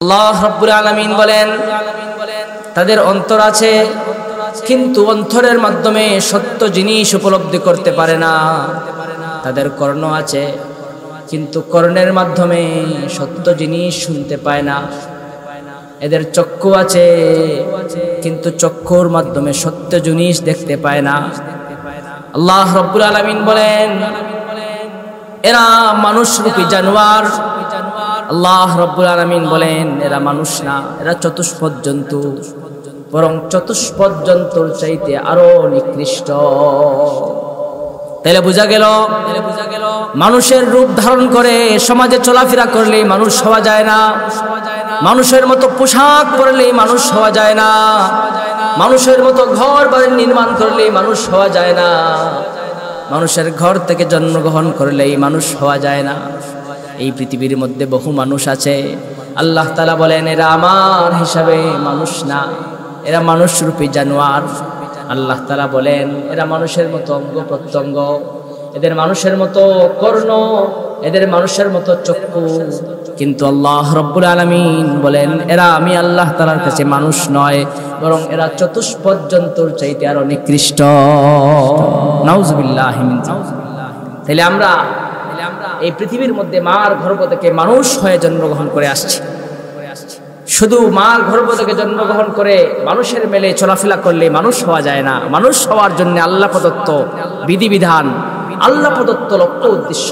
আল্লাহ রাব্বুল আলামিন বলেন, তাদের অন্তর আছে কিন্তু অন্তরের মাধ্যমে সত্য জিনিস উপলব্ধি করতে পারে না। তাদের কর্ণ আছে কিন্তু কর্ণের মাধ্যমে সত্য জিনিস শুনতে পায় না। এদের চক্ষু আছে কিন্তু চক্ষুর মাধ্যমে সত্য জিনিস দেখতে পায় না। আল্লাহ রাব্বুল আলামিন বলেন, এরা মানুষরূপী জানোয়ার। আল্লাহ রাব্বুল আলামিন বলেন, এরা মানুষ না, এরা চতুষ্পদ জন্তু, বরং চতুষ্পদ জন্তুর চাইতে আরো নিকৃষ্ট। তাহলে বোঝা গেল মানুষের রূপ ধারণ করে সমাজে চলাফেরা করলে মানুষ হওয়া যায় না। মানুষের মতো পোশাক পরলে মানুষ হওয়া যায় না। মানুষের মতো ঘর বাড়ি নির্মাণ করলে মানুষ হওয়া যায় না। মানুষের ঘর থেকে জন্মগ্রহণ করলেই মানুষ হওয়া যায় না। এই পৃথিবীর মধ্যে বহু মানুষ আছে, আল্লাহ তাআলা বলেন এরা আমার হিসাবে মানুষ না, এরা মানুষরূপী জানোয়ার। আল্লাহ তাআলা বলেন এরা মানুষের মতো অঙ্গ প্রত্যঙ্গ, এদের মানুষের মতো কর্ণ, এদের মানুষের মতো চক্ষু, কিন্তু আল্লাহ রাব্বুল আলামিন বলেন এরা আমি আল্লাহ তাআলার কাছে মানুষ নয়, বরং এরা চতুষ্পদ জন্তুর চাইতে আরো নিকৃষ্ট। নাউজুবিল্লাহি মিন যালিক। তাহলে আমরা এই পৃথিবীর মধ্যে মার গর্ভ থেকে মানুষ হয়ে জন্মগ্রহণ করে আসছি। শুধু মার গর্ভ থেকে জন্মগ্রহণ করে মানুষের মেলে চলাফেরা করলে মানুষ হওয়া যায় না। মানুষ হওয়ার জন্য আল্লাহ প্রদত্ত বিধিবিধান, আল্লাহ প্রদত্ত লক্ষ্য উদ্দেশ্য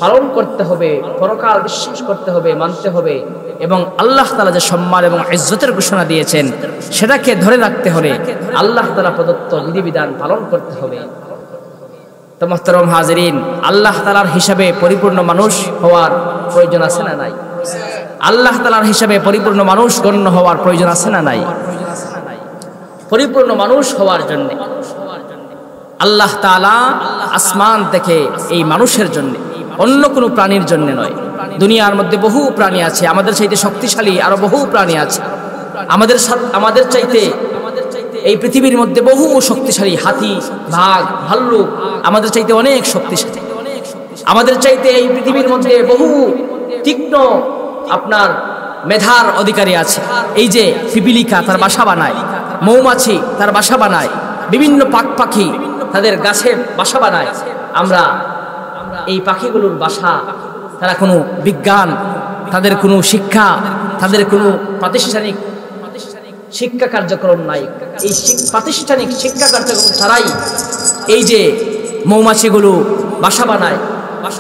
পালন করতে হবে, পরকাল বিশ্বাস করতে হবে, মানতে হবে, এবং আল্লাহ তাআলা যে সম্মান এবং ইজ্জতের ঘোষণা দিয়েছেন সেটাকে ধরে রাখতে হলে আল্লাহ তাআলা প্রদত্ত বিধিবিধান পালন করতে হবে। তো মুহতারাম হাজিরিন, আল্লাহ তাআলার হিসাবে পরিপূর্ণ মানুষ হওয়ার প্রয়োজন আছে না নাই? আল্লাহ তাআলার হিসাবে পরিপূর্ণ মানুষ গণ্য হওয়ার প্রয়োজন আছে না নাই? পরিপূর্ণ মানুষ হওয়ার জন্য আল্লাহ তাআলা আসমান থেকে এই মানুষের জন্য, অন্য কোনো প্রাণীর জন্য নয়। দুনিয়ার মধ্যে বহু প্রাণী আছে, আমাদের চাইতে শক্তিশালী আরো বহু প্রাণী আছে। আমাদের চাইতে এই পৃথিবীর মধ্যে বহু শক্তিশালী হাতি, বাঘ, ভাল্লুক আমাদের চাইতে অনেক শক্তিশালী। আমাদের চাইতে এই পৃথিবীর মধ্যে বহু তীক্ষ্ণ আপনার মেধার অধিকারী আছে। এই যে পিপিলিকা তার বাসা বানায়, মৌমাছি তার বাসা বানায়, বিভিন্ন পাখি তাদের গাছে বাসা বানায়। আমরা এই পাখিগুলোর বাসা, তারা কোনো বিজ্ঞান, তাদের কোনো শিক্ষা, তাদের কোনো প্রাতিষ্ঠানিক শিক্ষা কার্যক্রম নাই। এই প্রাতিষ্ঠানিক শিক্ষা কার্যক্রম ছাড়াই এই যে মৌমাছিগুলো বাসা বানায়,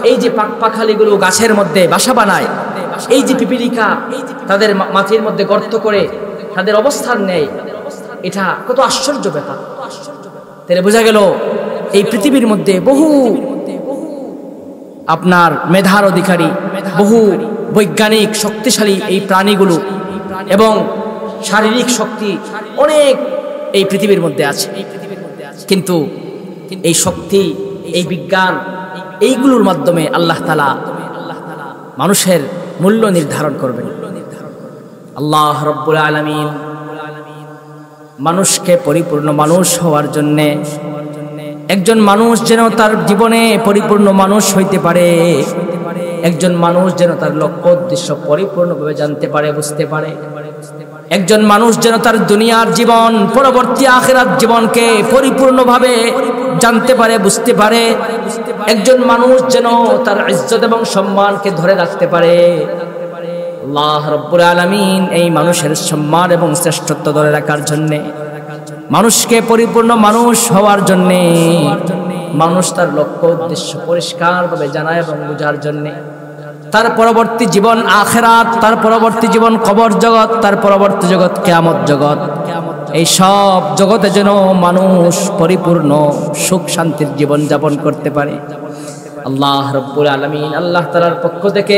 এই যে পাখালিগুলো গাছের মধ্যে বাসা বানায়, এই যে পিপিলিকা তাদের মাটির মধ্যে গর্ত করে তাদের অবস্থান নেয়, এটা কত আশ্চর্য ব্যাপার। তাহলে বোঝা গেল এই পৃথিবীর মধ্যে বহু আপনার মেধার অধিকারী, বহু বৈজ্ঞানিক শক্তিশালী এই প্রাণীগুলো এবং শারীরিক শক্তি অনেক এই পৃথিবীর মধ্যে আছে। কিন্তু এই শক্তি, এই বিজ্ঞান, এইগুলোর মাধ্যমে আল্লাহ তাআলা মানুষের মূল্য নির্ধারণ করবেন। আল্লাহ রাব্বুল আলামিন মানুষকে পরিপূর্ণ মানুষ হওয়ার জন্যে, একজন মানুষ যেন তার জীবনে পরিপূর্ণ মানুষ হইতে পারে, একজন মানুষ যেন তার লক্ষ্য উদ্দেশ্য পরিপূর্ণভাবে জানতে পারে, বুঝতে পারে, একজন মানুষ যেন তার দুনিয়ার জীবন পরবর্তী আখিরাত জীবনকে পরিপূর্ণভাবে জানতে পারে, বুঝতে পারে, একজন মানুষ যেন তার ইজ্জত এবং সম্মানকে ধরে রাখতে পারে। আল্লাহ রাব্বুল আলামিন এই মানুষের সম্মান এবং শ্রেষ্ঠত্ব ধরে রাখার জন্য, মানুষকে পরিপূর্ণ মানুষ হওয়ার জন্য, মানুষ তার লক্ষ্য উদ্দেশ্য পরিষ্কারভাবে জানা এবং বোঝার জন্য, তার পরবর্তী জীবন আখিরাত, তার পরবর্তী জীবন কবর জগৎ, তার পরবর্তী জগৎ কিয়ামত জগৎ, এই সব জগতে যেন মানুষ পরিপূর্ণ সুখ শান্তির জীবন যাপন করতে পারে। আল্লাহ রাব্বুল আলামিন আল্লাহ তাআলার পক্ষ থেকে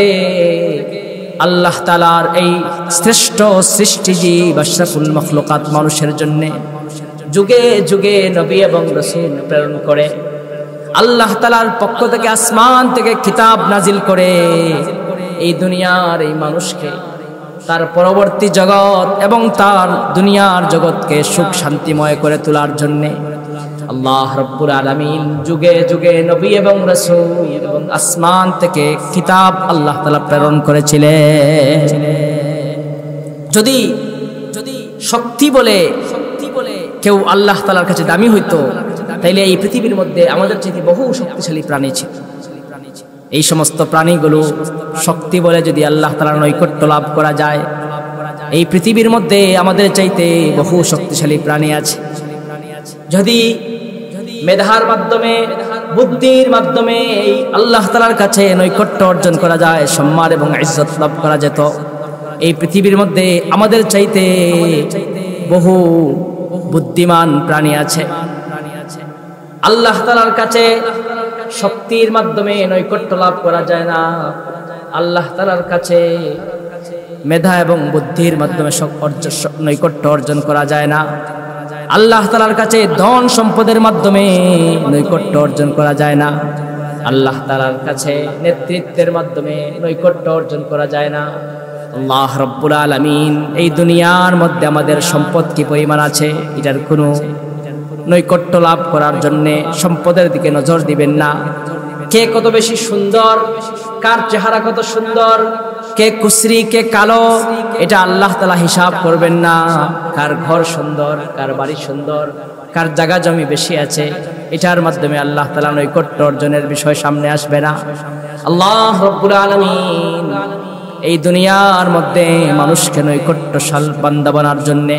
আল্লাহ তাআলার এই শ্রেষ্ঠ সৃষ্টিজীব আশরাফুল মাখলুকাত মানুষের জন্য যুগে যুগে নবী এবং রাসূল প্রেরণ করে। আল্লাহ তাআলার পক্ষ থেকে আসমান থেকে কিতাব নাজিল করে এই দুনিয়ার এই মানুষকে তার পরবর্তী জগৎ এবং তার দুনিয়ার জগৎকে সুখ শান্তিময় করে তোলার জন্য আল্লাহ রাব্বুল আলামিন যুগে যুগে নবী এবং রাসূল এবং আসমান থেকে কিতাব আল্লাহ তাআলা প্রেরণ করেছিলেন। যদি শক্তি বলে কেউ আল্লাহ তাআলার কাছে দামি হইতো, তাইলে এই পৃথিবীর মধ্যে আমাদের চাইতে বহু শক্তিশালী প্রাণী ছিল। এই সমস্ত প্রাণীগুলো শক্তি বলে যদি আল্লাহ তাআলার নৈকট্য লাভ করা যায়, এই পৃথিবীর মধ্যে আমাদের চাইতে বহু শক্তিশালী প্রাণী আছে। যদি মেধার মাধ্যমে, বুদ্ধির মাধ্যমে এই আল্লাহ তাআলার কাছে নৈকট্য অর্জন করা যায়, সম্মান এবং ইজ্জত লাভ করা যেত, এই পৃথিবীর মধ্যে আমাদের চাইতে বহু বুদ্ধিমান প্রাণী আছে। আল্লাহ তাআলার কাছে শক্তির মাধ্যমে নৈকট্য লাভ করা যায় না, আল্লাহ তাআলার কাছে মেধা এবং বুদ্ধির মাধ্যমে নৈকট্য অর্জন করা যায় না, আল্লাহ তাআলার কাছে ধন সম্পদের মাধ্যমে নৈকট্য অর্জন করা যায় না, আল্লাহ তাআলার কাছে নেতৃত্বের মাধ্যমে নৈকট্য অর্জন করা যায় না। আল্লাহ রাব্বুল আলামিন এই দুনিয়ার মধ্যে আমাদের সম্পদ কি পরিমাণ আছে, এটার কোনো নৈকট্য লাভ করার জন্য সম্পদের দিকে নজর দিবেন না। কে কত বেশি সুন্দর, কার চেহারা কত সুন্দর, কে কুসরি কে কালো, এটা আল্লাহ তাআলা হিসাব করবেন না। কার ঘর সুন্দর, কার বাড়ি সুন্দর, কার জায়গা জমি বেশি আছে, এটার মাধ্যমে আল্লাহ তাআলা নৈকট্য অর্জনের বিষয় সামনে আসবে না। আল্লাহ রাব্বুল আলামিন এই দুনিয়ার মধ্যে মানুষকে নৈকট্যশাল বান্দা বানার জন্যে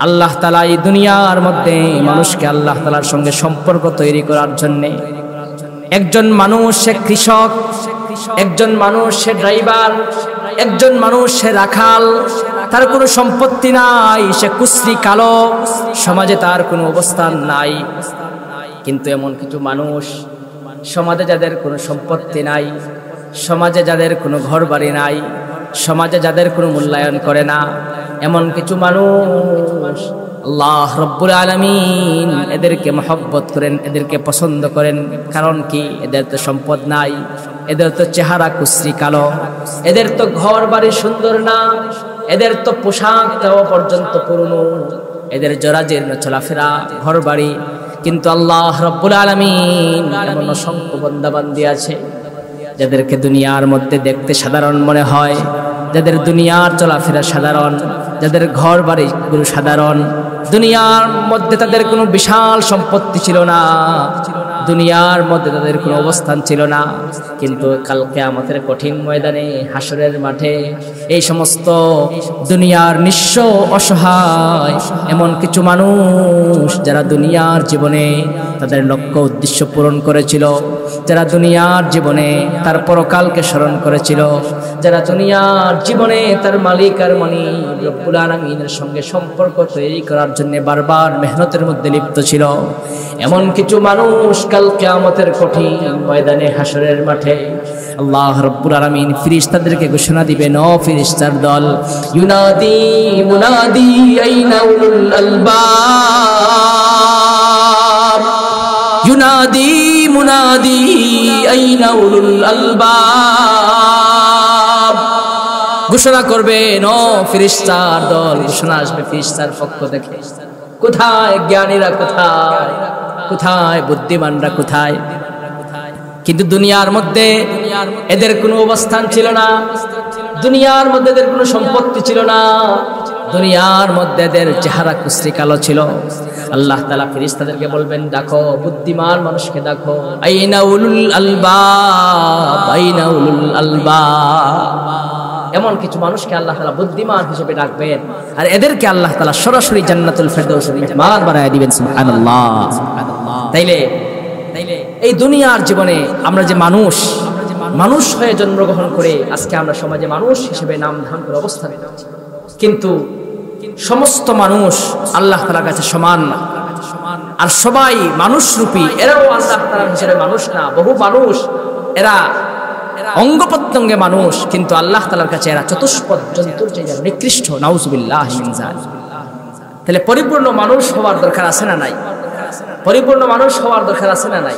আল্লাহ তাআলা এই দুনিয়ার মধ্যে মানুষকে আল্লাহ তাআলার সঙ্গে সম্পর্ক তৈরি করার জন্যে, একজন মানুষ সে কৃষক, একজন মানুষ সে ড্রাইভার, একজন মানুষ সে রাখাল, তার কোনো সম্পত্তি নাই, সে কুসরি কালো, সমাজে তার কোনো অবস্থান নাই। কিন্তু এমন কিছু মানুষ সমাজে যাদের কোনো সম্পত্তি নাই, সমাজে যাদের কোনো ঘর বাড়ি নাই, সমাজে যাদের কোনো মূল্যায়ন করে না, এমন কিছু মানুষ আল্লাহ রাব্বুল আলামিন এদেরকে মহব্বত করেন, এদেরকে পছন্দ করেন। কারণ কি? এদের তো সম্পদ নাই, এদের তো চেহারা কুসরি কালো, এদের তো ঘর বাড়ি সুন্দর না, এদের তো পোশাকটাও পর্যন্ত পুরনো, এদের জরাজীর্ণ চলাফেরা, ঘর বাড়ি। কিন্তু আল্লাহ রাব্বুল আলামিন এমন অসংখ্য বান্দাবান্দি আছে যাদেরকে দুনিয়ার মধ্যে দেখতে সাধারণ মনে হয়, যাদের দুনিয়ার চলাফেরা সাধারণ, যাদের ঘর বাড়িগুলো সাধারণ, দুনিয়ার মধ্যে তাদের কোনো বিশাল সম্পত্তি ছিল না, দুনিয়ার মধ্যে তাদের কোনো অবস্থান ছিল না, কিন্তু কাল কিয়ামতের কঠিন ময়দানে, হাসরের মাঠে এই সমস্ত দুনিয়ার নিঃস্ব অসহায় এমন কিছু মানুষ যারা দুনিয়ার জীবনে তাদের লক্ষ্য উদ্দেশ্য পূরণ করেছিল, যারা দুনিয়ার জীবনে তার পরকালকে স্মরণ করেছিল, যারা দুনিয়ার জীবনে তার মালিক আর মালিক রব্বুল আলামিনের সঙ্গে সম্পর্ক তৈরি করার জন্য বারবার মেহনতের মধ্যে লিপ্ত ছিল, এমন কিছু মানুষ কাল কিয়ামতের কঠিন ময়দানে, হাসরের মাঠে আল্লাহ রাব্বুল আলামিন ফেরেশতাদেরকে ঘোষণা দিবেন, ও ফেরেশতার দল, ইউনাদি মুনাদি আইনা উলুল আলবাব, ইউনাদি মুনাদি আইনা উলুল আলবাব, ঘোষণা করবেন, ও ফেরেশতার দল, ঘোষণা আসবে ফেরেশতার পক্ষ থেকে, কোথায় জ্ঞানীরা, কোথায় কোথায় বুদ্ধিমানরা, কোথায়? কিন্তু দুনিয়ার মধ্যে এদের কোনো অবস্থান ছিল না, দুনিয়ার মধ্যে এদের কোনো সম্পত্তি ছিল না, দুনিয়ার মধ্যে এদের চেহারা কুসরি কালো ছিল। আল্লাহ তাআলা ফেরেশতাদেরকে বলবেন, দেখো বুদ্ধিমান মানুষকে দেখো, আইনা উলুল আলবাব, আইনা উলুল আলবাব। এমন কিছু মানুষকে আল্লাহ তাআলা বুদ্ধিমান হিসেবে ডাকবেন, আর এদেরকে আল্লাহ তাআলা সরাসরি জান্নাতুল ফেরদৌসের মেহমান বানায় দিবেন। সুবহানাল্লাহ। তাইলে এই দুনিয়ার জীবনে আমরা যে মানুষ হয়ে জন্মগ্রহণ করে আজকে আমরা সমাজে মানুষ হিসেবে নাম ধারণ করে অবস্থান করছি, কিন্তু সমস্ত মানুষ আল্লাহ তাআলার কাছে সমান না, আর সবাই মানুষ রূপী, এরাও আল্লাহ তাআলার হিসেবে মানুষ না। বহু মানুষ এরা অঙ্গ প্রত্যঙ্গে মানুষ, কিন্তু আল্লাহ তাআলার কাছে এরা চতুষ্পদ জন্তুর চেয়ে নিকৃষ্ট। নাউযুবিল্লাহি মিন যালিক। তাহলে পরিপূর্ণ মানুষ হওয়ার দরকার আছে না নাই? পরিপূর্ণ মানুষ হওয়ার দরকার আছে না নাই?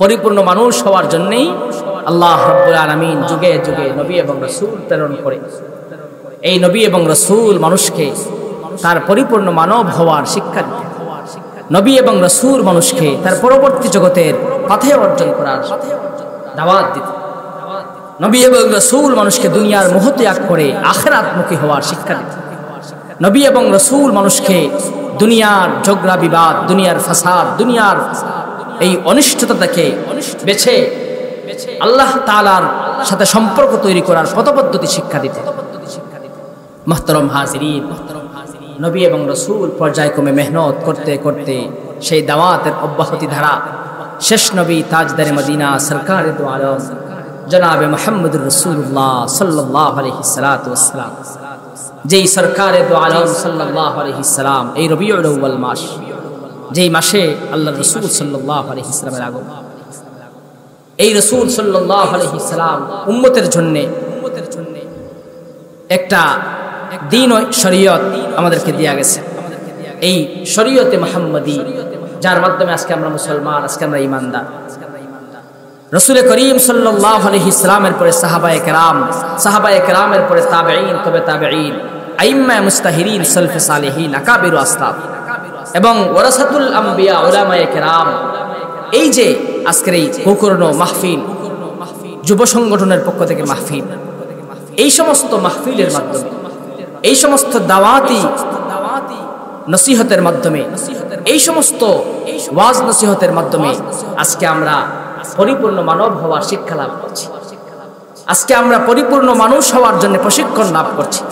পরিপূর্ণ মানুষ হওয়ার জন্যই আল্লাহ রাব্বুল আলামিন যুগে যুগে নবী এবং রাসূল প্রেরণ করে। এই নবী এবং রাসূল মানুষকে তার পরিপূর্ণ মানব হওয়ার শিক্ষা দিতেন। নবী এবং রাসূল মানুষকে তার পরবর্তী জগতের পথে অর্জন করার দাওয়াত দিতেন। নবী এবং রাসূল মানুষকে দুনিয়ার মোহ ত্যাগ করে আখিরাতমুখী হওয়ার শিক্ষা দিতেন। নবী এবং রাসূল মানুষকে দুনিয়ার ঝগড়া বিবাদ, দুনিয়ার ফাসাদ, দুনিয়ার এই অনিষ্টতা থেকে বেছে আল্লাহ তাআলার সাথে সম্পর্ক তৈরি করার পথপদ্ধতি শিক্ষা দিতেন। মুহতারাম হাজিরিন, নবী এবং রাসূল পর্যায়ক্রমে মেহনত করতে করতে সেই দাওয়াতের অব্যাহতি ধারা শেষ নবী তাজদারে মদিনা সরকারে দো আলম জনাবে মুহাম্মদুর রাসূলুল্লাহ সাল্লাল্লাহু আলাইহি সাল্লাতু ওয়াসসালাম, যেই সরকারে দো আলম সাল্লাল্লাহু আলাইহি সাল্লাম এই রবিউল আউয়াল মাস, যেই মাসে আল্লাহর রাসূল সাল্লাল্লাহু আলাইহি সাল্লামের আগমন, এই রাসূল সাল্লাল্লাহু আলাইহি সাল্লাম উম্মতের জন্য একটা দ্বীন ও শরীয়ত আমাদেরকে দেয়া গেছে। এই শরীয়তে মুহাম্মাদি, যার মাধ্যমে আজকে আমরা মুসলমান, আজকে আমরা ঈমানদার। রাসূল করিম সাল্লাল্লাহু আলাইহি সাল্লামের পরে সাহাবায়ে কেরাম, সাহাবায়ে কেরামের পরে তাবেঈন, তবে তাবেঈন, আইম্মা মুস্তাহিরিন, সালফে সালেহিন, আকাবির আসলাফ এবং ওয়ারাসাতুল আম্বিয়া উলামায়ে কেরাম, এই যে আজকের এই গোকর্ণ মাহফিল, যুব সংগঠনের পক্ষ থেকে মাহফিল, এই সমস্ত মাহফিলের মাধ্যমে, এই সমস্ত দাওয়াতি নসিহতের মাধ্যমে, এই সমস্ত ওয়াজ নসিহতের মাধ্যমে আজকে আমরা পরিপূর্ণ মানব হওয়ার শিক্ষা লাভ করছি। আজকে আমরা পরিপূর্ণ মানুষ হওয়ার জন্য প্রশিক্ষণ লাভ করছি।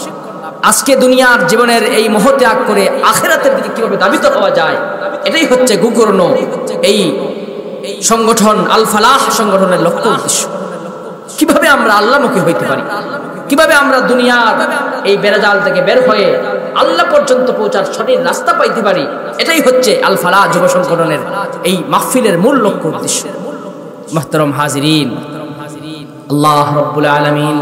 আজকে দুনিয়ার জীবনের এই মোহ ত্যাগ করে আখিরাতের দিকে কিভাবে ধাবিত হওয়া যায়, এটাই হচ্ছে গোকর্ণ এই সংগঠন, আল ফালাহ সংগঠনের লক্ষ্য উদ্দেশ্য। কিভাবে আমরা আল্লাহমুখী হইতে পারি, কিভাবে আমরা দুনিয়ার এই বেড়াজাল থেকে বের হয়ে আল্লাহ পর্যন্ত পৌঁছার সঠিক রাস্তা পাইতে পারি, এটাই হচ্ছে আল ফালাহ যুব সংগঠনের এই মাহফিলের মূল লক্ষ্য উদ্দেশ্য। মুহতারাম হাজিরিন, আল্লাহ রাব্বুল আলামিন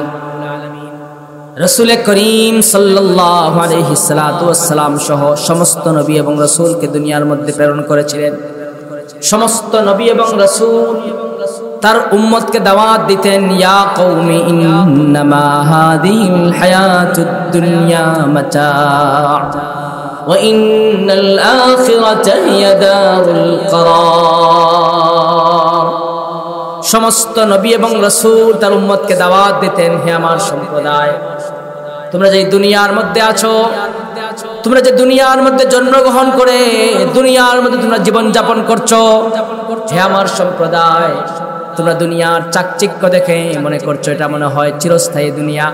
রাসূল করিম সাল্লাল্লাহু আলাইহি সাল্লাতু ওয়াসসালাম সহ সমস্ত নবী এবং রাসূলকে দুনিয়ার মধ্যে প্রেরণ করেছিলেন। সমস্ত নবী এবং রাসূল তার উম্মতকে দাওয়াত দিতেন, ইয়া কওমি ইন্নামা হাযিহিল হায়াতুদ দুনিয়া মাতা' ওয়া ইন্নাল আখিরাতা হিয়া দারুল করার। সমস্ত নবী এবং রাসূল তার উম্মতকে দাওয়াত দিতেন, হে আমার সম্প্রদায়, তোমরা যে দুনিয়ার মধ্যে আছো, তোমরা যে দুনিয়ার মধ্যে জন্মগ্রহণ করে দুনিয়ার মধ্যে তোমরা জীবন যাপন করছো, হে আমার সম্প্রদায়, তোমরা দুনিয়ার চাকচিক্য দেখে মনে করছো এটা মনে হয় চিরস্থায়ী দুনিয়া।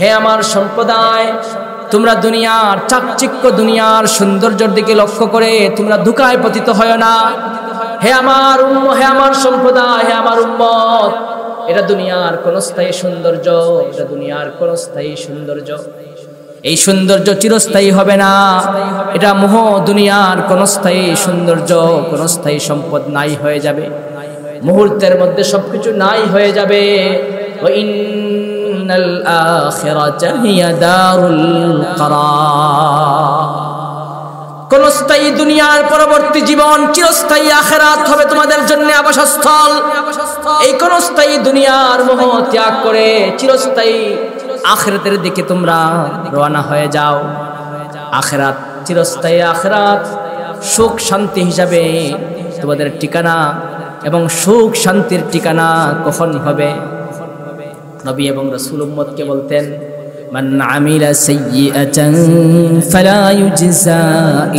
হে আমার সম্প্রদায়, তোমরা দুনিয়ার চাকচিক্য, দুনিয়ার সৌন্দর্যের দিকে লক্ষ্য করে তোমরা ধোঁকায় পতিত হয় না। হে আমার হে আমার সম্প্রদায়, হে আমার উম্মত, এটা দুনিয়ার কোন স্থায়ী সৌন্দর্য, এটা দুনিয়ার কোন স্থায়ী সৌন্দর্য, এই সৌন্দর্য চিরস্থায়ী হবে না। এটা মোহ, দুনিয়ার কোন স্থায়ী সৌন্দর্য, কোন স্থায়ী সম্পদ নাই হয়ে যাবে, মুহূর্তের মধ্যে সবকিছু নাই হয়ে যাবে। ওয়া ইন্নাল আখিরাতা হিয়া দারুল করার। কোন স্থায়ী দুনিয়ার পরবর্তী জীবন, চিরস্থায়ী আখিরাত হবে তোমাদের জন্য আবাসস্থল। এই কোন স্থায়ী দুনিয়ার মোহ ত্যাগ করে চিরস্থায়ী আখিরাতের দিকে তোমরা রওনা হয়ে যাও। আখিরাত, চিরস্থায়ী আখিরাত, সুখ শান্তি হিসাবে তোমাদের ঠিকানা, এবং সুখ শান্তির ঠিকানা কখন হবে? নবী এবং রাসূল উম্মতকে বলতেন, মান আমিলা সাইয়্যাতান ফালা ইউজজা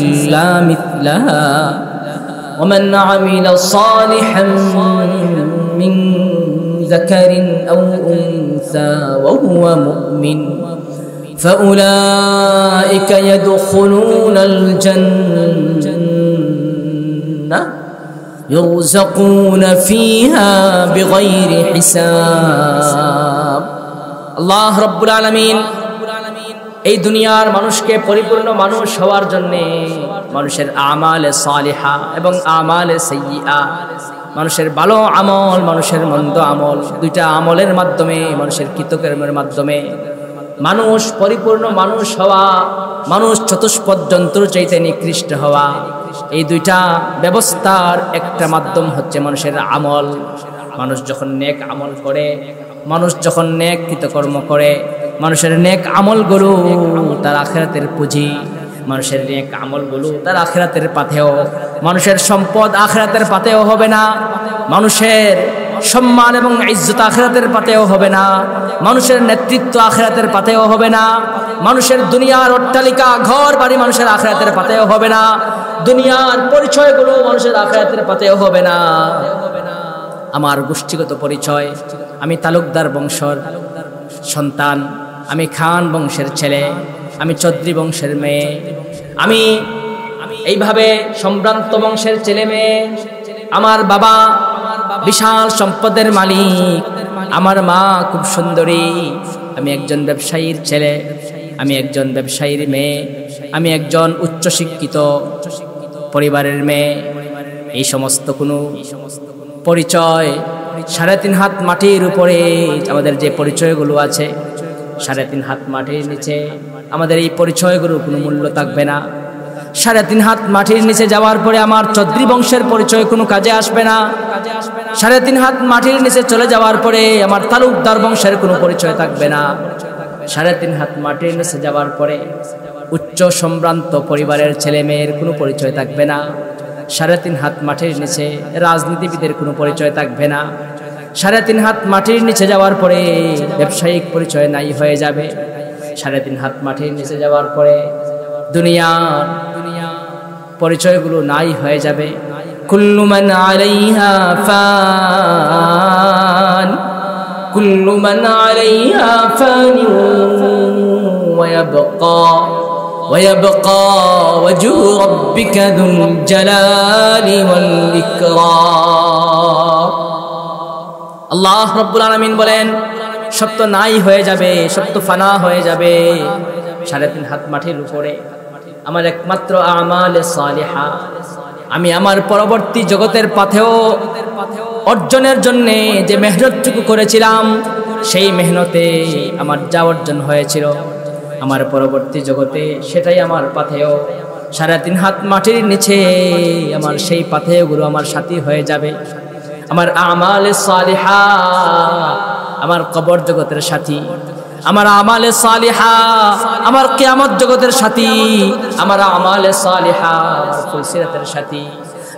ইল্লা মিথলাহা ওয়া মান আমিলা সালিহান মিন যাকারিন আও উনসা ওয়া হুয়া মুমিন ফাউলাইকা ইয়াদখুলুনাল জান্নাহ ইউরযাকুনা ফিহা বিগাইরি হিসাব। আল্লাহ রাব্বুল আলামিন এই দুনিয়ার মানুষকে পরিপূর্ণ মানুষ হওয়ার জন্য মানুষের আমালে সালিহা এবং আমালে সাইয়্যিআ, মানুষের ভালো আমল, মানুষের মন্দ আমল, দুইটা আমলের মাধ্যমে, মানুষের কৃতকর্মের মাধ্যমে মানুষ পরিপূর্ণ মানুষ হওয়া, মানুষ চতুষ্পদ জন্তুর চাইতে নিকৃষ্ট হওয়া, এই দুইটা ব্যবস্থার একটা মাধ্যম হচ্ছে মানুষের আমল। মানুষ যখন নেক আমল করে, মানুষ যখন নেক কৃতকর্ম করে, মানুষের নেক আমলগুলো তার আখিরাতের পুঁজি, মানুষের নেক আমলগুলো তার আখিরাতের পাথেও, মানুষের সম্পদ আখিরাতের পাথেও হবে না। মানুষের সম্মান এবং ইজ্জত আখিরাতের পাতেও হবে না, মানুষের নেতৃত্ব আখিরাতের পাতেও হবে না, মানুষের দুনিয়ার অট্টালিকা ঘর বাড়ি মানুষের আখিরাতের পাতেও হবে না, দুনিয়ার পরিচয়গুলো মানুষের আখিরাতের পাতেও হবে না। আমার গোষ্ঠীগত পরিচয়, আমি তালুকদার বংশের সন্তান, আমি খান বংশের ছেলে, আমি চৌধুরী বংশের মেয়ে, আমি এইভাবে সম্ভ্রান্ত বংশের ছেলে মেয়ে, আমার বাবা বিশাল সম্পদের মালিক, আমার মা খুব সুন্দরী, আমি একজন ব্যবসায়ীর ছেলে, আমি একজন ব্যবসায়ীর মেয়ে, আমি একজন উচ্চশিক্ষিত পরিবারের মেয়ে। এই সমস্ত কোনো পরিচয় 3.5 হাত মাটির উপরে আমাদের যে পরিচয়গুলো আছে, 3.5 হাত মাটির নিচে আমাদের এই পরিচয়গুলোর কোনো মূল্য থাকবে না। 3.5 হাত মাটির নিচে যাওয়ার পরে আমার চৌধুরী বংশের পরিচয় কোনো কাজে আসবে না। 3.5 হাত মাটির নিচে চলে যাওয়ার পরে আমার তালুকদার বংশের কোনো পরিচয় থাকবে না। 3.5 হাত মাটির নিচে যাওয়ার পরে উচ্চ সম্ভ্রান্ত পরিবারের ছেলে মেয়ের কোনো পরিচয় থাকবে না। 3.5 হাত মাটির নিচে রাজনীতিবিদের কোনো পরিচয় থাকবে না। 3.5 হাত মাটির নিচে যাওয়ার পরে ব্যবসায়িক পরিচয় নাই হয়ে যাবে। 3.5 হাত মাটির নিচে যাওয়ার পরে দুনিয়ার পরিচয়গুলো নাই হয়ে যাবে। কুল্লু মান আলাইহা ফান, কুল্লু মান আলাইহা ফান ওয়া ইয়াবকা ওয়াজহু রাব্বিকা যুল জালালি ওয়াল ইকরাম। আল্লাহ রাব্বুল আলামিন বলেন, সব তো নাই হয়ে যাবে, সব তো ফানা হয়ে যাবে। 3.5 হাত মাটির উপরে আমার একমাত্র আমালে সালিহা, আমি আমার পরবর্তী জগতের পাথেও অর্জনের জন্য যে মেহনতটুকু করেছিলাম, সেই মেহনতে আমার যা অর্জন হয়েছিল আমার পরবর্তী জগতে, সেটাই আমার পাথেও। 3.5 হাত মাটির নিচে আমার সেই পাথেয়গুলো আমার সাথী হয়ে যাবে। আমার আমালে সালিহা আমার কবর জগতের সাথী, আমার আমালে সালিহা আমার কিয়ামত জগতের সাথী, আমার আমালে সালিহা আমার ফুলসিরাতের সাথী,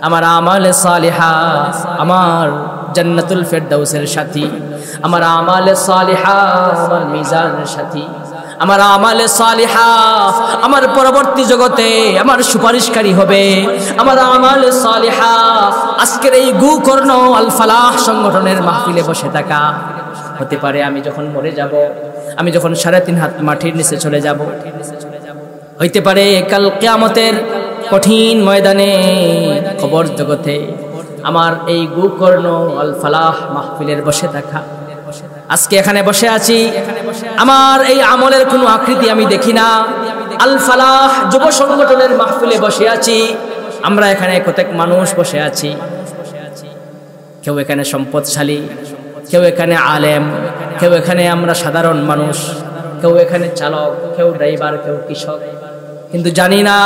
আমার আমালে সালিহা আমার জান্নাতুল ফেরদাউসের সাথী, আমার আমালে সালিহা আমার মিজানের সাথী, আমার আমালে সালিহা আমার পরবর্তী জগতে আমার সুপারিশকারী হবে। আমার আমালে সালিহা আজকের এই গোকর্ণ আল ফালাহ সংগঠনের মাহফিলে বসে থাকা হতে পারে। আমি যখন মরে যাব, আমি যখন 3.5 হাত মাটির নিচে চলে যাব, হইতে পারে কাল কিয়ামতের কঠিন ময়দানে কবর জগতে আমার এই গোকর্ণ আল ফালাহ মাহফিলের বসে থাকা। আজকে এখানে বসে আছি, আমার এই আমলের কোনো আকৃতি আমি দেখি না। আল ফালাহ যুব সংগঠনের মাহফিলে বসে আছি, আমরা এখানে কতক মানুষ বসে আছি, কেউ এখানে সম্পদশালী, কেউ এখানে আলেম, কেউ এখানে আমরা সাধারণ মানুষ, কেউ এখানে চালক, কেউ ড্রাইভার, কেউ কৃষক, কিন্তু জানি না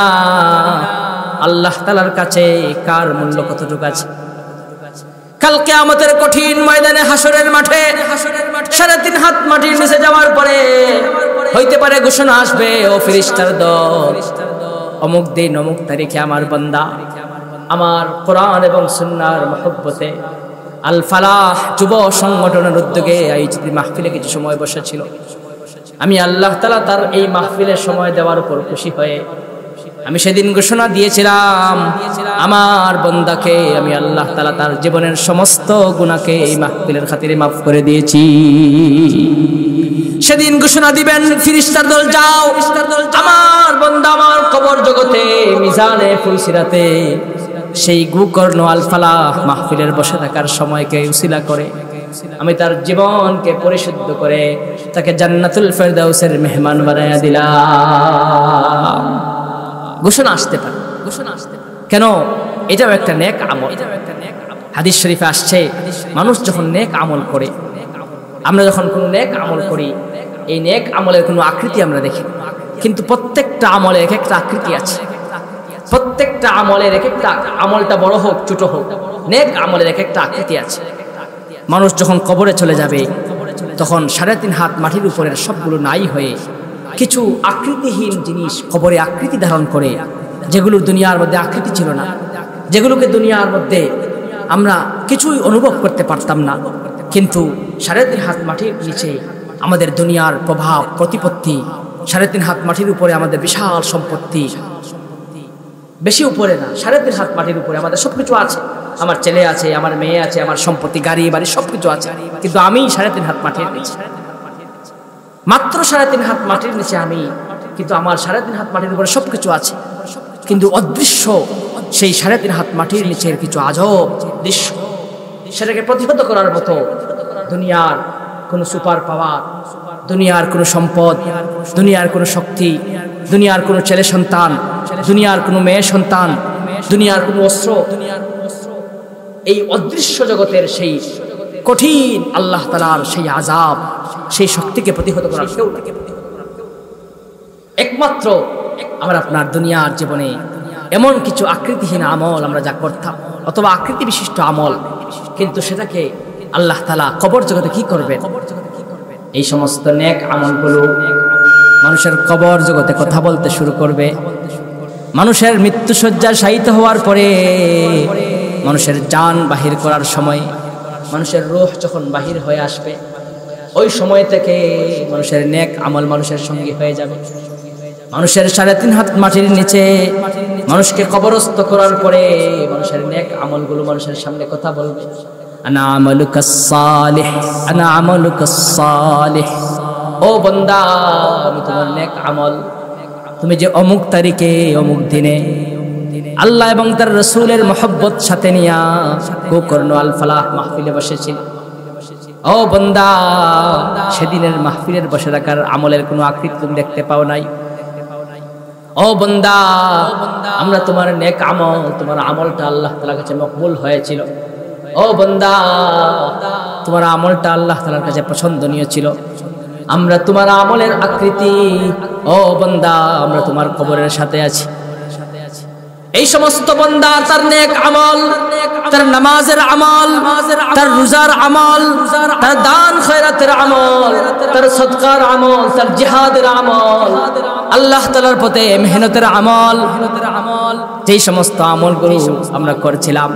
আল্লাহ তাআলার কাছে কার মূল্য কতটুকু আছে। কাল কিয়ামতের কঠিন ময়দানে হাসরের মাঠে 3.5 হাত মাটির নিচে যাওয়ার পরে হইতে পারে ঘোষণা আসবে, ও ফেরেশতার দল, অমুক দিন অমুক তারিখে আমার বান্দা আমার কোরআন এবং সুন্নাহর মহব্বতে আল ফালাহ যুব সংগঠনের উদ্যোগে আয়োজিত মাহফিলে কিছু সময় বসেছিল। আমি আল্লাহ তাআলা তার এই মাহফিলের সময় দেওয়ার উপর খুশি হয়ে আমি সেদিন ঘোষণা দিয়েছিলাম, আমার বান্দাকে আমি আল্লাহ তাআলা তার জীবনের সমস্ত গুনাহকে এই মাহফিলের খাতিরে মাফ করে দিয়েছি। সেদিন ঘোষণা দিবেন ফেরেশতার দল, যাও আমার বান্দা আমার কবর জগতে মিজানে ফুলসিরাতে সেই গোকর্ণ আল ফালাহ মাহফিলের বসে থাকার সময়কে উসিলা করে আমি তার জীবনকে পরিশুদ্ধ করে তাকে জান্নাতুল ফেরদাউসের মেহমান বানায়া দিলাম। ঘোষণা আসতে পারে, ঘোষণা আসতে পারে, কেন? এটাও একটা নেক আমল। হাদিস শরীফে আসছে, মানুষ যখন নেক আমল করে, আমরা যখন কোনো নেক আমল করি, এই নেক আমলের কোনো আকৃতি আমরা দেখি, কিন্তু প্রত্যেকটা আমলে এক একটা আকৃতি আছে। প্রত্যেকটা আমলের এক একটা, আমলটা বড় হোক ছোট হোক, নেক আমলের এক একটা আকৃতি আছে। মানুষ যখন কবরে চলে যাবে, তখন 3.5 হাত মাটির উপরের সবগুলো নাই হয়ে কিছু আকৃতিহীন জিনিস কবরে আকৃতি ধারণ করে, যেগুলো দুনিয়ার মধ্যে আকৃতি ছিল না, যেগুলোকে দুনিয়ার মধ্যে আমরা কিছুই অনুভব করতে পারতাম না। কিন্তু 3.5 হাত মাটির নিচে আমাদের দুনিয়ার প্রভাব প্রতিপত্তি, 3.5 হাত মাটির উপরে আমাদের বিশাল সম্পত্তি, বেশি উপরে না, 3.5 হাত মাটির উপরে আমাদের সবকিছু আছে। আমার ছেলে আছে, আমার মেয়ে আছে, আমার সম্পত্তি, গাড়ি বাড়ি সবকিছু আছে, কিন্তু আমি 3.5 হাত মাটির নিচে, মাত্র 3.5 হাত মাটির নিচে আমি, কিন্তু আমার 3.5 হাত মাটির উপরে সবকিছু আছে, কিন্তু অদৃশ্য সেই 3.5 হাত মাটির নিচের কিছু আজব দৃশ্য, সেটাকে প্রতিহত করার মতো দুনিয়ার কোনো সুপার পাওয়ার, দুনিয়ার কোনো সম্পদ, দুনিয়ার কোনো শক্তি, দুনিয়ার কোনো ছেলে সন্তান, দুনিয়ার কোনো মেয়ে সন্তান, দুনিয়ার কোনো অস্ত্র, এই অদৃশ্য জগতের সেই কঠিন আল্লাহ তাআলার সেই আযাব, সেই শক্তিকে প্রতিহত করার কেউ না। একমাত্র আমরা আপনার দুনিয়ার জীবনে এমন কিছু আকৃতিহীন আমল আমরা যা করতাম, অথবা আকৃতি বিশিষ্ট আমল, কিন্তু সেটাকে আল্লাহ তাআলা কবর জগতে কি করবেন? এই সমস্ত নেক আমলগুলো মানুষের কবর জগতে কথা বলতে শুরু করবে। মানুষের মৃত্যুশয্যায় শায়িত হওয়ার পরে, মানুষের জান বাহির করার সময়, মানুষের রূহ যখন বাহির হয়ে আসবে, ওই সময় থেকে মানুষের নেক আমল মানুষের সঙ্গী হয়ে যাবে। মানুষের 3.5 হাত মাটির নিচে মানুষকে কবরস্থ করার পরে মানুষের নেক আমলগুলো মানুষের সামনে কথা বলবে, আনা আমালুকাস সালিহ, আনা আমালুকাস সালিহ। ও বান্দা, আমি তোমার নেক আমল, তুমি যে অমুক তারিখে অমুক দিনে আল্লাহ এবং তার রাসূলের মহব্বত সাথে নিয়া গোকর্ণ আল ফালাহ মাহফিলে বসেছিল। ও বান্দা, সেদিনের মাহফিলের বসে রাখার আমলের কোনো আকৃতি তুমি দেখতে পাও নাই। ও বান্দা, আমরা তোমার নেক আমল, তোমার আমলটা আল্লাহ তাআলার কাছে মকবুল হয়েছিল। ও বান্দা, তোমার আমলটা আল্লাহ তাআলার কাছে পছন্দনীয় ছিল। আমরা তোমার আমলের আকৃতি, ও বান্দা, আমরা তোমার কবরের সাথে আছি। এই সমস্ত বান্দা তার নেক আমল, তার নামাজের আমল, তার রোজার আমল, তার দান খয়রাতের আমল, তার সদকার আমল, তার জিহাদের আমল, আল্লাহ তাআলার পথে মেহনতের আমল, যেই সমস্ত আমলগুলো আমরা করেছিলাম,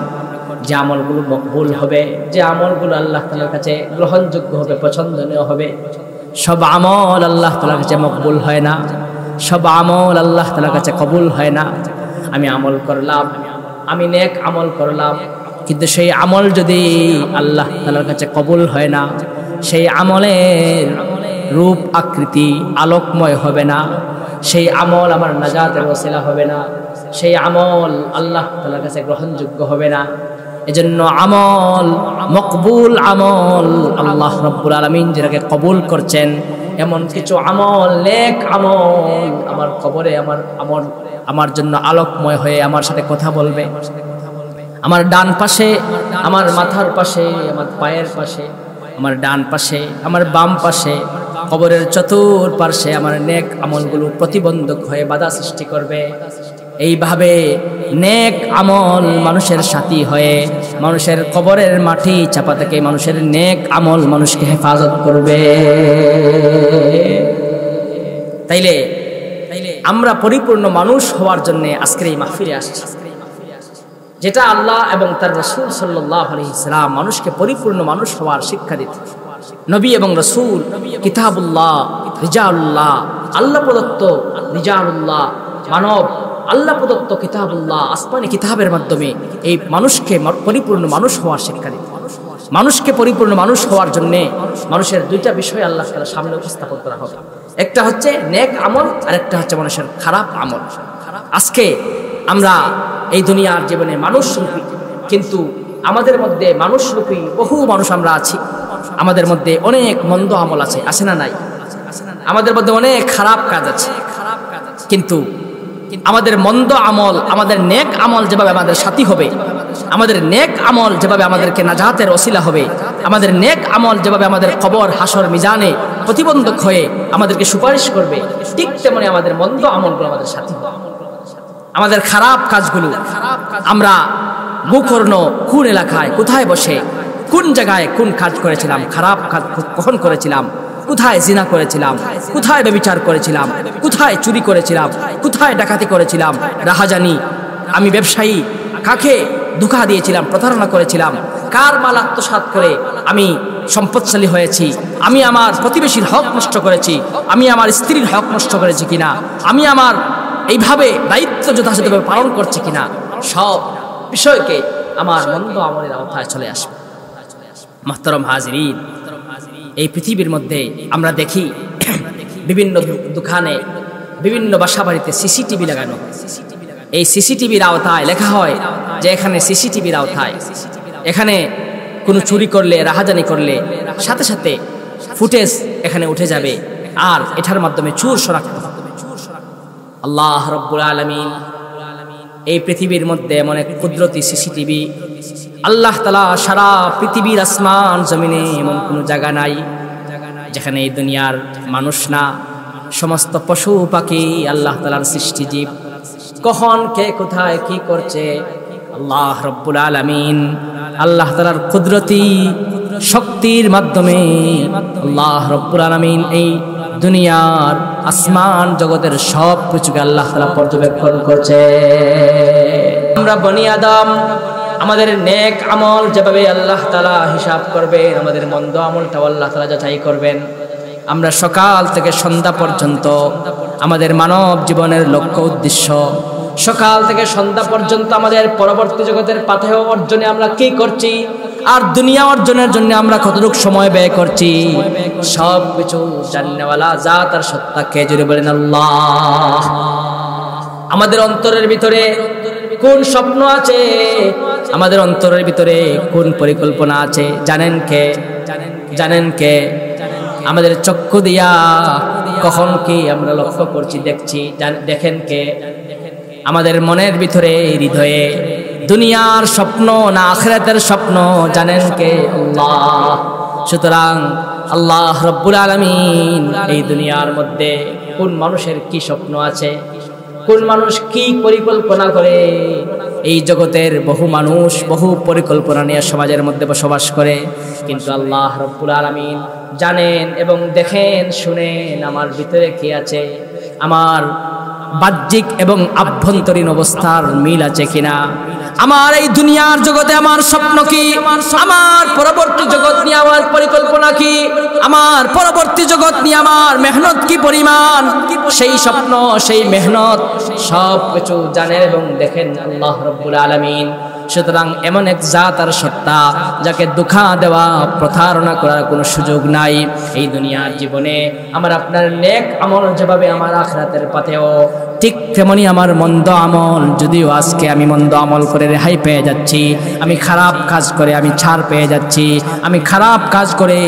যে আমলগুলো মকবুল হবে, যে আমলগুলো আল্লাহ তাআলার কাছে গ্রহণযোগ্য হবে, পছন্দনীয় হবে, সব আমল আল্লাহ তাআলার কাছে মকবুল হয় না, সব আমল আল্লাহ তাআলার কাছে কবুল হয় না। আমি আমল করলাম, আমি নেক আমল করলাম, কিন্তু সেই আমল যদি আল্লাহ তাআলার কাছে কবুল হয় না, সেই আমলের রূপ আকৃতি আলোকময় হবে না, সেই আমল আমার নাজাতের ওসিলা হবে না, সেই আমল আল্লাহ তাআলার কাছে গ্রহণযোগ্য হবে না। এজন্য আমল, মকবুল আমল, আল্লাহ রাব্বুল আলামিন যেটাকে কবুল করছেন, এমন কিছু আমল, নেক আমল আমার কবরে আমার আমল আমার জন্য আলোকময় হয়ে আমার সাথে কথা বলবে। আমার ডান পাশে, আমার মাথার পাশে, আমার পায়ের পাশে, আমার ডান পাশে, আমার বাম পাশে, কবরের চতুর্পার্শ্বে আমার নেক আমলগুলো প্রতিবন্ধক হয়ে বাধা সৃষ্টি করবে। এইভাবে নেক আমল মানুষের সাথী হয়ে মানুষের কবরের মাটি চাপা থেকে মানুষের নেক আমল মানুষকে হেফাজত করবে। তাইলে আমরা পরিপূর্ণ মানুষ হওয়ার জন্য আজকের এই মাহফিলে আসছি, যেটা আল্লাহ এবং তার রাসূল সাল্লাল্লাহু আলাইহি সাল্লাম মানুষকে পরিপূর্ণ মানুষ হওয়ার শিক্ষা দিতেন। নবী এবং রাসূল, কিতাবুল্লাহ, রিজালুল্লাহ, আল্লাহ প্রদত্ত রিজালুল্লাহ, মানব আল্লাহ প্রদত্ত কিতাবুল্লাহ, আসমানি কিতাবের মাধ্যমে এই মানুষকে পরিপূর্ণ মানুষ হওয়ার শিক্ষা দিতেন। মানুষকে পরিপূর্ণ মানুষ হওয়ার জন্য মানুষের দুইটা বিষয় আল্লাহ তাআলার সামনে উপস্থাপন করা হবে। একটা হচ্ছে নেক আমল, আর একটা হচ্ছে মানুষের খারাপ আমল। আজকে আমরা এই দুনিয়ার জীবনে মানুষ রূপী, কিন্তু আমাদের মধ্যে মানুষ রূপী বহু মানুষ আমরা আছি। আমাদের মধ্যে অনেক মন্দ আমল আছে, আছে না নাই? আমাদের মধ্যে অনেক খারাপ কাজ আছে, কিন্তু আমাদের মন্দ আমল, আমাদের নেক আমল যেভাবে আমাদের সাথী হবে, আমাদের নেক আমল যেভাবে আমাদেরকে নাজাতের ওসিলা হবে, আমাদের নেক আমল যেভাবে আমাদের কবর হাসর মিজানে প্রতিবন্ধক হয়ে আমাদেরকে সুপারিশ করবে, ঠিক তেমনি আমাদের মন্দ আমলগুলো আমাদের সাথী হবে। আমাদের খারাপ কাজগুলো আমরা গোকর্ণ কোন এলাকায় কোথায় বসে কোন জায়গায় কোন কাজ করেছিলাম, খারাপ কাজ কখন করেছিলাম, কোথায় জিনা করেছিলাম, কোথায় ব্যভিচার করেছিলাম, কোথায় চুরি করেছিলাম, কোথায় ডাকাতি করেছিলাম, রাহাজানি, আমি ব্যবসায়ী, কাকে ধোঁকা দিয়েছিলাম, প্রতারণা করেছিলাম, কার মাল আত্মসাৎ করে আমি সম্পদশালী হয়েছি, আমি আমার প্রতিবেশীর হক নষ্ট করেছি, আমি আমার স্ত্রীর হক নষ্ট করেছি কিনা, আমি আমার এইভাবে দায়িত্ব যথাযথভাবে পালন করছি কিনা, সব বিষয়কে আমার মন্দ আমলের আওতায় চলে আসবে। মুহতারাম হাজিরিন, এই পৃথিবীর মধ্যে আমরা দেখি বিভিন্ন দোকানে, বিভিন্ন বাসাবাড়িতে সিসিটিভি লাগানো। এই সিসিটিভির আওতায় লেখা হয় যে এখানে সিসিটিভির আওতায়, এখানে কোনো চুরি করলে, রাহাজানি করলে সাথে সাথে ফুটেজ এখানে উঠে যাবে আর এটার মাধ্যমে চোর শনাক্ত হবে। আল্লাহ রাব্বুল আলামিন এই পৃথিবীর মধ্যে এমন এক কুদরতি সিসিটিভি, আল্লাহ তাআলা সারা পৃথিবীর আসমান জমিনে এমন কোনো জায়গা নাই যেখানে এই দুনিয়ার মানুষ না, সমস্ত পশু পাখি আল্লাহ তাআলার সৃষ্টি জীব, কখন কে কোথায় কি করছে আল্লাহ রাব্বুল আলামিন আল্লাহ তাআলার কুদরতি শক্তির মাধ্যমে আল্লাহ রাব্বুল আলামিন এই দুনিয়ার আসমান জগতের সব কিছুকে আল্লাহ তাআলা পর্যবেক্ষণ করছে। আমরা বনি আদম, আমাদের নেক আমল যেভাবে আল্লাহ তাআলা হিসাব করবেন, আমাদের মন্দ আমলটাও আল্লাহ তাআলা যাচাই করবেন। আমরা সকাল থেকে সন্ধ্যা পর্যন্ত আমাদের মানব জীবনের লক্ষ্য উদ্দেশ্য, সকাল থেকে সন্ধ্যা পর্যন্ত আমাদের পরবর্তী জগতের পাথেয় অর্জনে আমরা কি করছি আর দুনিয়া অর্জনের জন্য আমরা কতটুকু সময় ব্যয় করছি, সব কিছু জানেওয়ালা জাত আর সত্তা কে, জুড়ে বলেন আল্লাহ। আমাদের অন্তরের ভিতরে কোন স্বপ্ন আছে, আমাদের অন্তরের ভিতরে কোন পরিকল্পনা আছে জানেন কে? জানেন কে? আমাদের চক্ষু দিয়া কখন কি আমরা লক্ষ্য করছি, দেখছি, দেখেন কে? আমাদের মনের ভিতরে, হৃদয়ে দুনিয়ার স্বপ্ন না আখিরাতের স্বপ্ন জানেন কে? আল্লাহ। সুতরাং আল্লাহ রাব্বুল আলামিন এই দুনিয়ার মধ্যে কোন মানুষের কি স্বপ্ন আছে, কোন মানুষ কি পরিকল্পনা করে, এই জগতের বহু মানুষ বহু পরিকল্পনা নিয়ে সমাজের মধ্যে বসবাস করে, কিন্তু আল্লাহ রাব্বুল আলামিন জানেন এবং দেখেন, শুনেন আমার ভিতরে কি আছে, আমার বাহ্যিক এবং আভ্যন্তরীণ অবস্থার মিল আছে কিনা, আমার এই দুনিয়ার জগতে আমার স্বপ্ন কি, আমার পরবর্তী জগৎ নিয়ে আমার পরিকল্পনা কি, আমার পরবর্তী জগৎ নিয়ে আমার মেহনত কি পরিমাণ, সেই স্বপ্ন সেই মেহনত সব কিছু জানেন এবং দেখেন আল্লাহ রাব্বুল আলামিন। সুতরাং এমন এক জাত আর সত্তা যাকে ধোঁকা দেওয়া, প্রতারণা করার কোনো সুযোগ নাই। এই দুনিয়ার জীবনে আমার আপনার নেক আমল যেভাবে আমার আখিরাতের পথেও, ঠিক তেমনি আমার মন্দ আমল, যদিও আজকে আমি মন্দ আমল করে রেহাই পেয়ে যাচ্ছি, আমি খারাপ কাজ করে আমি ছাড় পেয়ে যাচ্ছি, আমি খারাপ কাজ করে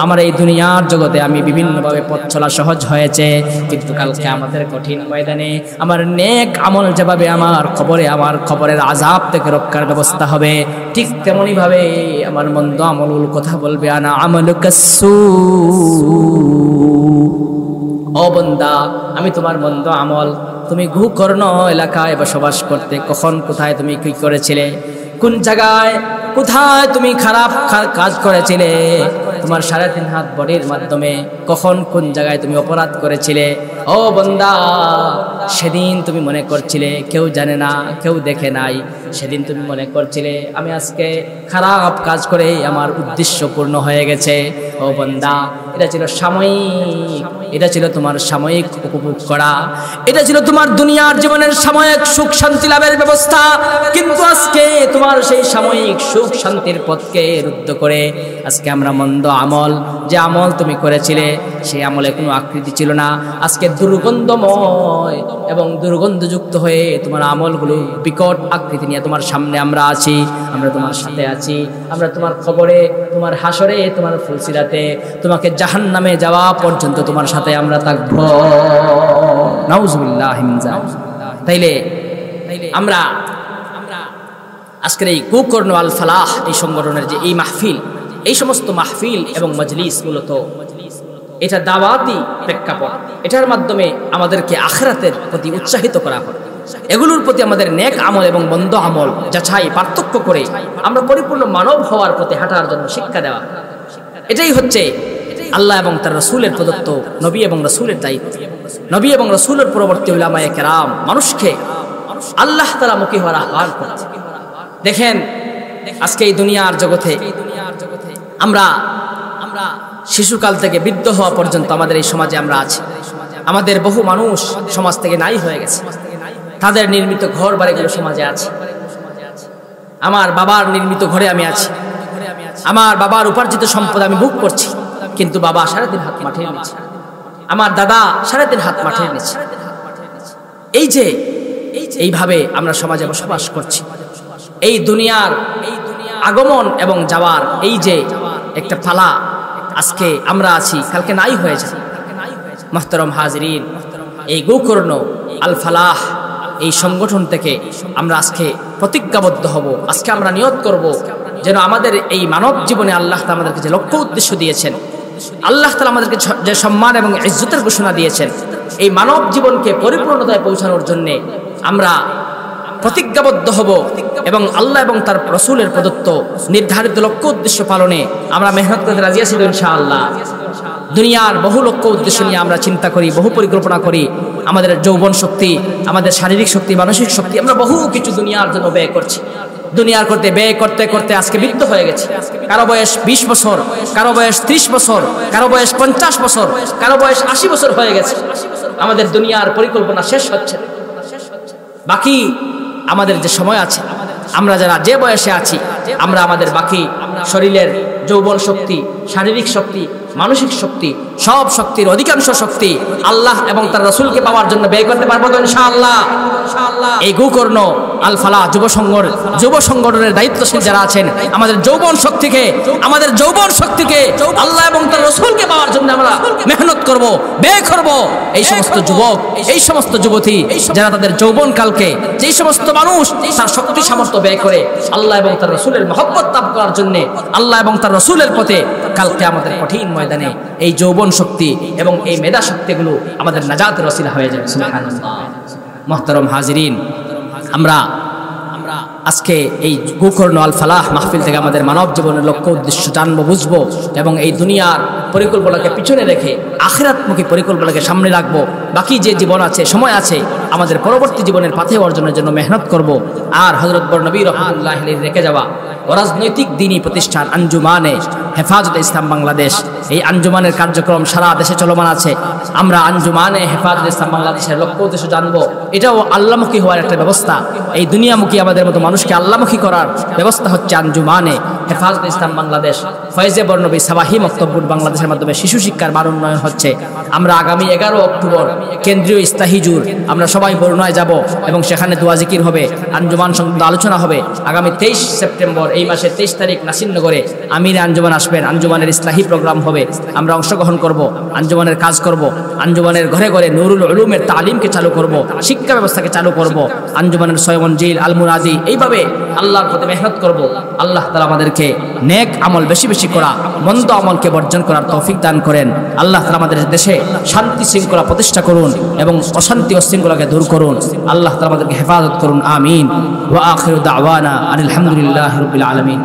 আমার এই দুনিয়ার জগতে আমি বিভিন্নভাবে পথ চলা সহজ হয়েছে, কিন্তু কালকে আমাদের কঠিন ময়দানে আমার নেক আমল যেভাবে আমার খবরের আযাব থেকে রক্ষার ব্যবস্থা হবে, ঠিক তেমনি ভাবে আমার মন্দ আমল কথা বলবে, আনা আমালুকাসসু, ও বান্দা আমি তোমার মন্দ আমল, তুমি গোকর্ণ এলাকায় বসবাস করতে কখন কোথায় তুমি কি করেছিলে, কোন জায়গায় কোথায় তুমি খারাপ কাজ করেছিলে, তোমার 3.5 হাত বডির মাধ্যমে কখন কোন জায়গায় তুমি অপরাধ করেছিলে, ও বান্দা সেদিন তুমি মনে করছিলে কেউ জানে না, কেউ দেখে নাই, সেদিন তুমি মনে করছিলে আমি আজকে খারাপ কাজ করে আমার উদ্দেশ্য পূর্ণ হয়ে গেছে। ও বান্দা, এটা ছিল সাময়িক, এটা ছিল তোমার সাময়িক উপভোগ করা, এটা ছিল তোমার দুনিয়ার জীবনের সাময়িক সুখ শান্তি লাভের ব্যবস্থা, কিন্তু আজকে তোমার সেই সাময়িক সুখ শান্তির পথকে রুদ্ধ করে আজকে আমরা মন্দ আমল, যে আমল তুমি করেছিলে সেই আমলে কোনো আকৃতি ছিল না, আজকে দুর্গন্ধময় এবং দুর্গন্ধযুক্ত হয়ে তোমার আমলগুলো বিকট আকৃতি নিয়ে তোমার সামনে আমরা আছি, আমরা তোমার সাথে আছি, আমরা তোমার খবরে, তোমার হাসরে, তোমার ফুলসিরাতে, তোমাকে জাহান্নামে যাওয়া পর্যন্ত তোমার সাথে আমরা থাকবো। নাউজুবিল্লাহি মিন যালিক। তাইলে আমরা আজকের এই গোকর্ণ আল ফালাহ এই সংগঠনের যে এই মাহফিল, এই সমস্ত মাহফিল এবং মজলিস মূলত এটা দাওয়াতি প্রেক্ষাপট, এটার মাধ্যমে আমাদেরকে আখিরাতের প্রতি উৎসাহিত করা হয়, এগুলোর প্রতি আমাদের নেক আমল এবং মন্দ আমল যাচাই পার্থক্য করে আমরা পরিপূর্ণ মানব হওয়ার পথে হাঁটার জন্য শিক্ষা দেওয়া। এটাই হচ্ছে আল্লাহ এবং তার রাসূলের প্রদত্ত নবী এবং রাসূলের দায়িত্ব। নবী এবং রাসূলের পরবর্তী উলামায়ে কেরাম মানুষকে আল্লাহ তাআলা মুখী হওয়ার আহ্বান করছে। দেখেন আজকে এই দুনিয়ার জগতে আমরা শিশুকাল থেকে বৃদ্ধ হওয়া পর্যন্ত আমাদের এই সমাজে আমরা আছি। আমাদের বহু মানুষ সমাজ থেকে নাই হয়ে গেছে, তাদের নির্মিত ঘর বাড়িগুলো সমাজে আছে। আমার বাবার নির্মিত ঘরে আমি আছি, আমার বাবার উপার্জিত সম্পদ আমি ভোগ করছি, কিন্তু বাবা 3.5 হাত মাঠে নিচ্ছে, আমার দাদা 3.5 হাত মাঠে নিচ্ছে। এই যে এইভাবে আমরা সমাজে বসবাস করছি, এই দুনিয়ার আগমন এবং যাওয়ার এই যে একটা পালা, আজকে আমরা আছি কালকে নাই হয়ে যায়। মুহতারাম হাজিরিন, এই গোকর্ণ আল ফালাহ এই সংগঠন থেকে আমরা আজকে প্রতিজ্ঞাবদ্ধ হব। আজকে আমরা নিয়ত করব যেন আমাদের এই মানব জীবনে আল্লাহ তাআলা আমাদেরকে যে লক্ষ্য উদ্দেশ্য দিয়েছেন, আল্লাহ তাআলা আমাদেরকে যে সম্মান এবং ইজ্জতের ঘোষণা দিয়েছেন, এই মানব জীবনকে পরিপূর্ণতায় পৌঁছানোর জন্য আমরা প্রতিজ্ঞাবদ্ধ হব এবং আল্লাহ এবং তার রাসূলের প্রদত্ত নির্ধারিত লক্ষ্য উদ্দেশ্য পালনে আমরা মেহনত করতে রাজি আছি ইনশাআল্লাহ। দুনিয়ার বহু লক্ষ্য উদ্দেশ্য নিয়ে আমরা চিন্তা করি, বহু পরিকল্পনা করি, আমাদের যৌবন শক্তি, আমাদের শারীরিক শক্তি, মানসিক শক্তি, আমরা বহু কিছু দুনিয়ার জন্য ব্যয় করছি। দুনিয়ার করতে ব্যয় করতে করতে আজকে বৃদ্ধ হয়ে গেছে। কারো বয়স 20 বছর, কারো বয়স 30 বছর, কারো বয়স 50 বছর, কারো বয়স 80 বছর হয়ে গেছে। আমাদের দুনিয়ার পরিকল্পনা শেষ হচ্ছে, বাকি আমাদের যে সময় আছে, আমরা যারা যে বয়সে আছি, আমরা আমাদের বাকি শরীরের যৌবন শক্তি, শারীরিক শক্তি, মানসিক শক্তি, সব শক্তির অধিকাংশ শক্তি আল্লাহ এবং তার রাসূলকে পাওয়ার জন্য ব্যয় করতে পারবো তো ইনশাআল্লাহ। এই গোকর্ণ আল ফালাহ যুব সংগঠনের দায়িত্বশীল যারা আছেন, আমাদের যৌবন শক্তিকে আল্লাহ এবং তার রাসূলকে পাওয়ার জন্য আমরা মেহনত করব, ব্যয় করব। এই সমস্ত যুবক, এই সমস্ত যুবতী যারা তাদের যৌবন কালকে, যেই সমস্ত মানুষ তার শক্তি সামর্থ্য ব্যয় করে আল্লাহ এবং তার রাসূলের মহব্বত লাভ করার জন্য, আল্লাহ এবং তার রাসূলের পথে, কালকে আমাদের কঠিন ময়দানে এই যৌবন শক্তি এবং এই মেধা শক্তিগুলো আমাদের নাজাতের ওসিলা হয়ে যাবে। সুবহানাল্লাহ। মুহতারাম হাজিরিন, আমরা আজকে এই গোকর্ণ আল ফালাহ মাহফিল থেকে আমাদের মানব জীবনের লক্ষ্য উদ্দেশ্য জানবো, বুঝবো এবং এই দুনিয়ার পরিকল্পনাকে পিছনে রেখে আখিরাতমুখী পরিকল্পনাকে সামনে রাখবো। বাকি যে জীবন আছে, সময় আছে, আমাদের পরবর্তী জীবনের পাথে অর্জনের জন্য মেহনত করব। আর হযরত বড় নবী রাহমাতুল্লাহি আলাইহি রেখে যাওয়া রাজনৈতিক দিনী প্রতিষ্ঠান আঞ্জুমানে হেফাজতে ইসলাম বাংলাদেশ, এই আঞ্জুমানের কার্যক্রম সারা দেশে চলমান আছে। আমরা আঞ্জুমানে হেফাজতে ইসলাম বাংলাদেশের লক্ষ্য উদ্দেশ্য জানবো। এটাও আল্লাহমুখী হওয়ার একটা ব্যবস্থা। এই দুনিয়ামুখী আমাদের মতো মানুষকে আল্লাহমুখী করার ব্যবস্থা হচ্ছে আঞ্জুমানে হেফাজতে ইসলাম বাংলাদেশ। ফয়েজে বর্ণবী সাবাহি মক্তব্বুর বাংলাদেশের মাধ্যমে শিশু শিক্ষার মান উন্নয়ন হচ্ছে। আমরা আগামী 11 অক্টোবর কেন্দ্রীয় ইস্তাহিজুর আমরা সবাই বরুণায় যাব এবং সেখানে দোয়া জিকির হবে, আঞ্জুমান সংক্রান্ত আলোচনা হবে। আগামী 23 সেপ্টেম্বর এই মাসের 23 তারিখ নাসিরনগরে আমিরে আঞ্জুমান আসবেন, আঞ্জুমানের ইসলাহি প্রোগ্রাম হবে, আমরা অংশগ্রহণ করব, আঞ্জুমানের কাজ করব, আঞ্জুমানের ঘরে ঘরে নুরুল উলুমের তালিমকে চালু করব, শিক্ষা ব্যবস্থাকে চালু করব, আঞ্জুমানের সয়মঞ্জিল আল মুনাদি, এইভাবে আল্লাহর পথে মেহনত করব। আল্লাহ তাআলা আমাদেরকে নেক আমল বেশি বেশি করা, মন্দ আমলকে বর্জন করার তৌফিক দান করেন। আল্লাহ তাআলা আমাদের দেশে শান্তি শৃঙ্খলা প্রতিষ্ঠা করুন এবং অশান্তি অশৃঙ্খলাকে দূর করুন। আল্লাহ তাআলা আমাদেরকে হেফাজত করুন। আমিন। ওয়া আখিরু দাওয়ানা আলহামদুলিল্লাহি রাব্বিল আলামিন।